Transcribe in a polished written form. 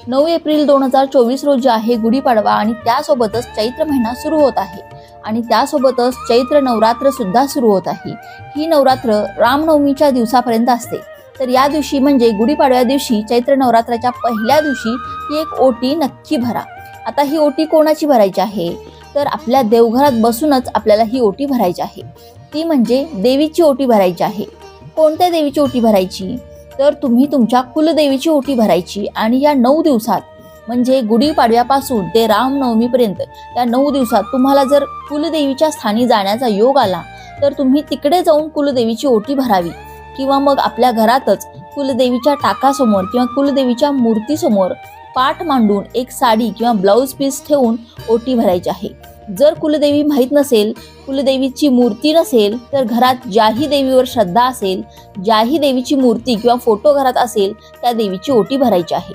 9 April 2024 रोजी आहे गुढीपाडवा आणि त्यासोबतच चैत्र महिना सुरू होत आहे आणि त्यासोबतच चैत्र नवरात्र सुद्धा सुरू होत आहे। ही नवरात्र रामनवमीच्या दिवसापर्यंत असते। तर या दिवशी म्हणजे गुढीपाडव्या दिवशी चैत्र नवरात्राच्या पहिल्या दिवशी ही एक ओटी नक्की भरा। आता ही ओटी कोणाची भरायची आहे, तर आपल्या देवघरात बसूनच आपल्याला ही ओटी भरायची आहे। ती म्हणजे देवीची ओटी भरायची आहे। कोणत्या देवीची ओटी भरायची, तर तुम्ही तुमच्या कुलदेवीची ओटी भरायची आणि या 9 दिवसात म्हणजे गुढीपाडव्यापासून ते रामनवमीपर्यंत या 9 दिवसात तुम्हाला जर कुलदेवीच्या स्थानी जाण्याचा योग आला तर तुम्ही तिकडे जाऊन कुलदेवीची ओटी भरावी किंवा मग आपल्या घरातच कुलदेवीच्या टाकासमोर किंवा कुलदेवीच्या मूर्तीसमोर पाठ मांडून एक साडी किंवा ब्लाऊज पीस ठेवून ओटी भरायची आहे। जर कुलदेवी माहीत नसेल, कुलदेवीची मूर्ती नसेल, तर घरात ज्याही देवीवर श्रद्धा असेल, ज्याही देवीची मूर्ती किंवा फोटो घरात असेल त्या देवीची ओटी भरायची आहे।